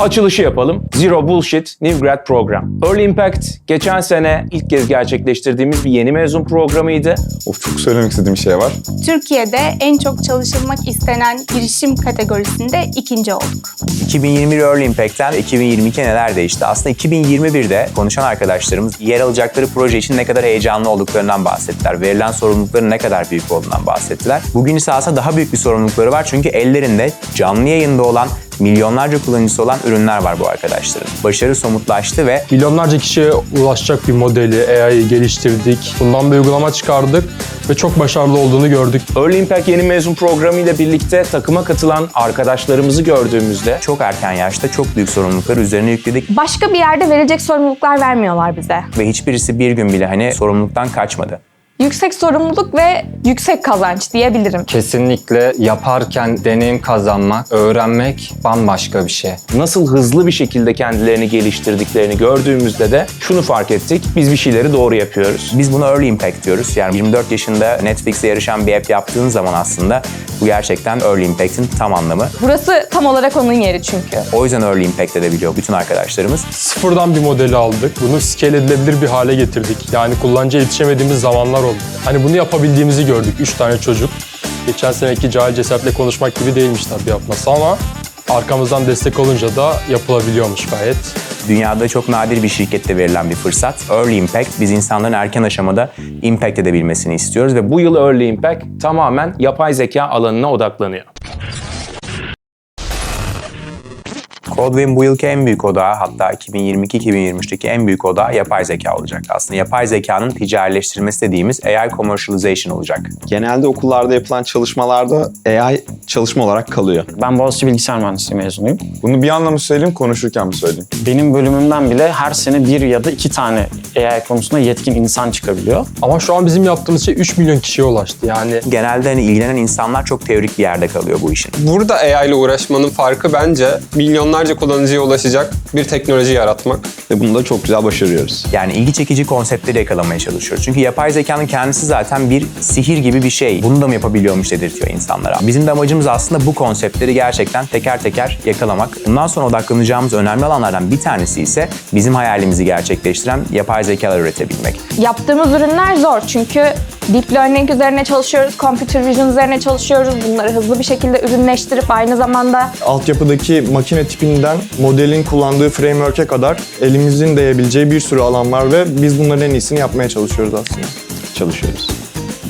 Açılışı yapalım. Zero Bullshit New Grad Program. Early Impact geçen sene ilk kez gerçekleştirdiğimiz bir yeni mezun programıydı. Çok söylemek istediğim şey var. Türkiye'de en çok çalışılmak istenen girişim kategorisinde ikinci olduk. 2021 Early Impact'ten 2022 neler değişti? Aslında 2021'de konuşan arkadaşlarımız yer alacakları proje için ne kadar heyecanlı olduklarından bahsettiler. Verilen sorumlulukların ne kadar büyük olduğundan bahsettiler. Bugün ise aslında daha büyük bir sorumlulukları var çünkü ellerinde canlı yayında olan milyonlarca kullanıcısı olan ürünler var bu arkadaşların. Başarı somutlaştı ve milyonlarca kişiye ulaşacak bir modeli, AI'yi geliştirdik. Bundan bir uygulama çıkardık ve çok başarılı olduğunu gördük. Early Impact yeni mezun programı ile birlikte takıma katılan arkadaşlarımızı gördüğümüzde çok erken yaşta çok büyük sorumlulukları üzerine yükledik Başka bir yerde verilecek sorumluluklar vermiyorlar bize. ve hiçbirisi bir gün bile sorumluluktan kaçmadı. Yüksek sorumluluk ve yüksek kazanç diyebilirim. Kesinlikle yaparken deneyim kazanmak, öğrenmek bambaşka bir şey. nasıl hızlı bir şekilde kendilerini geliştirdiklerini gördüğümüzde de şunu fark ettik. Biz bir şeyleri doğru yapıyoruz. Biz buna Early Impact diyoruz. Yani 24 yaşında Netflix'e yarışan bir app yaptığın zaman aslında bu gerçekten Early Impact'in tam anlamı. Burası tam olarak onun yeri çünkü. O yüzden Early Impact edebiliyor bütün arkadaşlarımız. Sıfırdan bir modeli aldık. Bunu scale edilebilir bir hale getirdik. Yani kullanıcıya yetişemediğimiz zamanlar oldu. Hani bunu yapabildiğimizi gördük. 3 tane çocuk. Geçen seneki cahil cesaretle konuşmak gibi değilmiş tabii yapması ama arkamızdan destek olunca da yapılabiliyormuş gayet. Dünyada çok nadir bir şirkette verilen bir fırsat. Early Impact, biz insanların erken aşamada impact edebilmesini istiyoruz ve Bu yıl Early Impact tamamen yapay zeka alanına odaklanıyor. Codeway'in bu yılki en büyük odağı, hatta 2022-2023'teki en büyük odağı yapay zeka olacak. Aslında yapay zekanın ticarileştirilmesi dediğimiz AI commercialization olacak. Genelde okullarda yapılan çalışmalarda AI çalışma olarak kalıyor. Ben Boğaziçi Bilgisayar Mühendisliği mezunuyum. Bunu bir anda mı söyleyeyim, konuşurken mi söyleyeyim? Benim bölümümden bile her sene 1 ya da 2 tane AI konusunda yetkin insan çıkabiliyor. Ama şu an bizim yaptığımız şey 3 milyon kişiye ulaştı. Yani Genelde ilgilenen insanlar çok teorik bir yerde kalıyor bu işin. Burada AI ile uğraşmanın farkı bence milyonlarca kullanıcıya ulaşacak bir teknoloji yaratmak. Ve bunu da çok güzel başarıyoruz. Yani ilgi çekici konseptleri yakalamaya çalışıyoruz. Çünkü yapay zekanın kendisi zaten bir sihir gibi bir şey. Bunu da mı yapabiliyormuş dedirtiyor insanlara. Bizim de amacımız aslında bu konseptleri gerçekten teker teker yakalamak. Bundan sonra odaklanacağımız önemli alanlardan bir tanesi ise bizim hayalimizi gerçekleştiren yapay zekalar üretebilmek. Yaptığımız ürünler zor çünkü deep learning üzerine çalışıyoruz, computer vision üzerine çalışıyoruz. Bunları hızlı bir şekilde ürünleştirip aynı zamanda Altyapıdaki makine tipinden modelin kullandığı framework'e kadar elimizin değebileceği bir sürü alan var ve biz bunların en iyisini yapmaya çalışıyoruz aslında. Çalışıyoruz.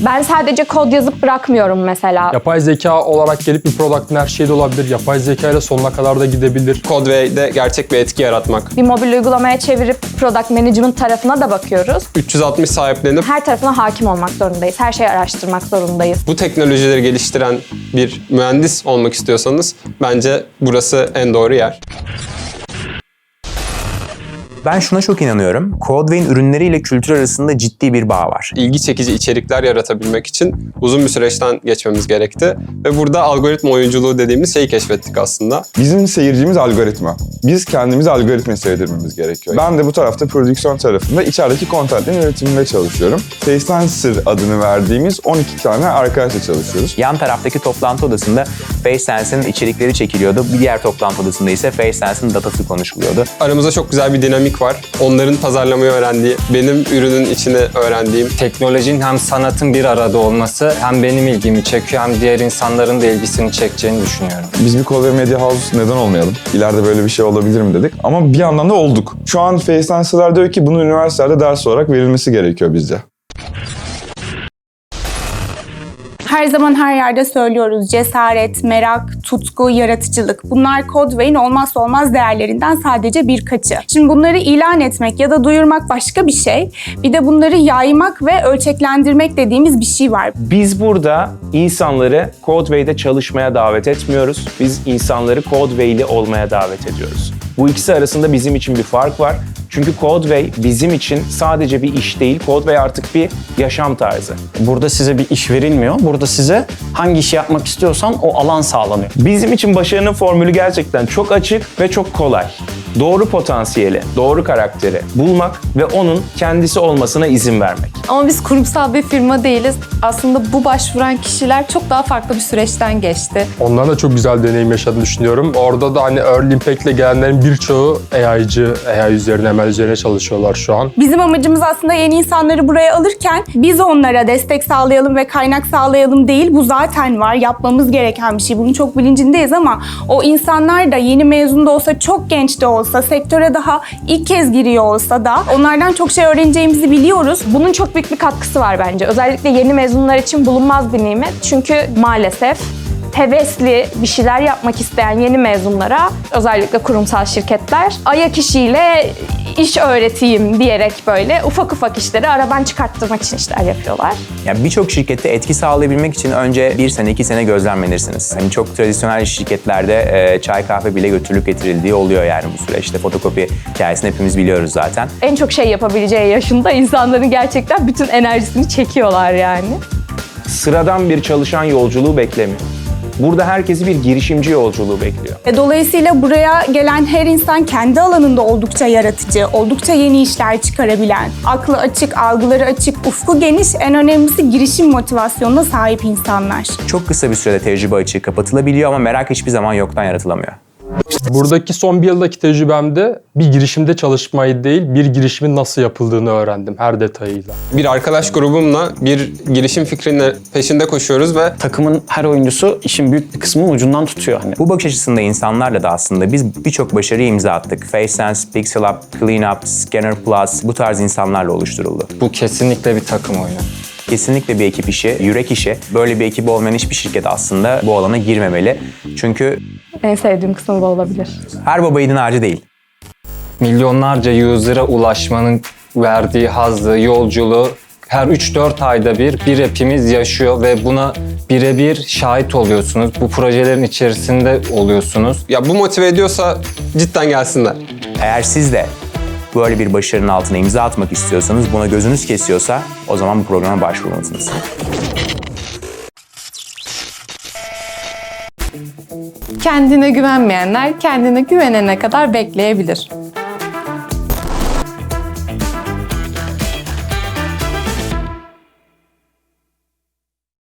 ben sadece kod yazıp bırakmıyorum mesela. yapay zeka olarak gelip bir product'ın her şeyi de olabilir. Yapay zeka ile sonuna kadar da gidebilir. Codeway'de gerçek bir etki yaratmak. Bir mobil uygulamaya çevirip product management tarafına da bakıyoruz. 360 sahiplenip Her tarafına hakim olmak zorundayız. Her şeyi araştırmak zorundayız. bu teknolojileri geliştiren bir mühendis olmak istiyorsanız bence burası en doğru yer. Ben şuna çok inanıyorum. Codeway'in ürünleriyle kültür arasında ciddi bir bağ var. İlgi çekici içerikler yaratabilmek için uzun bir süreçten geçmemiz gerekti. Ve burada algoritma oyunculuğu dediğimiz şeyi keşfettik aslında. Bizim seyircimiz algoritma. Biz kendimizi algoritmaya sevdirmemiz gerekiyor. Ben de bu tarafta prodüksiyon tarafında içerideki content'in üretiminde çalışıyorum. FaceSensor adını verdiğimiz 12 tane arkadaşla çalışıyoruz. Yan taraftaki toplantı odasında FaceSense'in içerikleri çekiliyordu. Bir diğer toplantı odasında ise FaceSense'in datası konuşuluyordu. Aramızda çok güzel bir dinamik var. Onların pazarlamayı öğrendiği, benim ürünün içini öğrendiğim. Teknolojinin hem sanatın bir arada olması hem benim ilgimi çekiyor hem diğer insanların da ilgisini çekeceğini düşünüyorum. Biz bir Codeway Media House neden olmayalım? İleride böyle bir şey olabilir mi dedik. Ama bir yandan da olduk. Şu an FaceSensor'lar diyor ki bunu üniversitelerde ders olarak verilmesi gerekiyor bizce. Her zaman her yerde söylüyoruz. Cesaret, merak, tutku, yaratıcılık. Bunlar Codeway'in olmazsa olmaz değerlerinden sadece birkaçı. Şimdi bunları ilan etmek ya da duyurmak başka bir şey. Bir de bunları yaymak ve ölçeklendirmek dediğimiz bir şey var. Biz burada insanları Codeway'de çalışmaya davet etmiyoruz. Biz insanları Codeway'li olmaya davet ediyoruz. Bu ikisi arasında bizim için bir fark var. Çünkü Codeway bizim için sadece bir iş değil, Codeway artık bir yaşam tarzı. Burada size bir iş verilmiyor. Burada size hangi işi yapmak istiyorsan o alan sağlanıyor. Bizim için başarının formülü gerçekten çok açık ve çok kolay. Doğru potansiyeli, doğru karakteri bulmak ve onun kendisi olmasına izin vermek. Ama biz kurumsal bir firma değiliz. Aslında bu başvuran kişiler çok daha farklı bir süreçten geçti. Ondan da çok güzel deneyim yaşadığını düşünüyorum. Orada da hani Early Impact'le gelenlerin birçoğu AI üzerine, ML üzerine çalışıyorlar şu an. Bizim amacımız aslında yeni insanları buraya alırken biz onlara destek sağlayalım ve kaynak sağlayalım değil. Bu zaten var. Yapmamız gereken bir şey. Bunun çok bilincindeyiz ama o insanlar da yeni mezun da olsa, çok genç de olsa, sektöre daha ilk kez giriyor olsa da onlardan çok şey öğreneceğimizi biliyoruz. Bunun çok büyük bir katkısı var bence. Özellikle yeni mezunlar için bulunmaz bir nimet. Çünkü maalesef hevesli bir şeyler yapmak isteyen yeni mezunlara özellikle kurumsal şirketler ayak işiyle iş öğreteyim diyerek böyle ufak ufak işleri aradan çıkarttırmak için işler yapıyorlar. Yani birçok şirkette etki sağlayabilmek için önce 1 sene, 2 sene gözlemlenirsiniz. Hani çok tradisyonel şirketlerde çay kahve bile götürülüp getirildiği oluyor yani bu süreçte. Fotokopi hikayesini hepimiz biliyoruz zaten. En çok şey yapabileceği yaşında insanların gerçekten bütün enerjisini çekiyorlar yani. Sıradan bir çalışan yolculuğu beklemiyor. Burada herkesi bir girişimci yolculuğu bekliyor. Dolayısıyla buraya gelen her insan kendi alanında oldukça yaratıcı, oldukça yeni işler çıkarabilen, aklı açık, algıları açık, ufku geniş, en önemlisi girişim motivasyonuna sahip insanlar. Çok kısa bir sürede tecrübe açığı kapatılabiliyor ama merak hiçbir zaman yoktan yaratılamıyor. Buradaki son bir yıldaki tecrübemde bir girişimde çalışmayı değil, bir girişimin nasıl yapıldığını öğrendim her detayıyla. Bir arkadaş grubumla bir girişim fikrinin peşinde koşuyoruz ve Takımın her oyuncusu işin büyük bir kısmının ucundan tutuyor. Hani Bu bakış açısında insanlarla da aslında biz birçok başarıyı imza attık. FaceSense, PixelUp, CleanUp, Scanner Plus bu tarz insanlarla oluşturuldu. Bu kesinlikle bir takım oyunu. Kesinlikle bir ekip işi, yürek işi. Böyle bir ekibi olmayan hiçbir şirket aslında bu alana girmemeli. Çünkü En sevdiğim kısmı bu olabilir. her baba yiğidin harcı değil. Milyonlarca user'a ulaşmanın verdiği hazzı, yolculuğu her 3-4 ayda bir app'imiz yaşıyor ve buna birebir şahit oluyorsunuz. Bu projelerin içerisinde oluyorsunuz. ya bu motive ediyorsa cidden gelsinler. Eğer siz de böyle bir başarının altına imza atmak istiyorsanız, buna gözünüz kesiyorsa o zaman bu programa başvurmalısınız. Kendine güvenmeyenler kendine güvenene kadar bekleyebilir.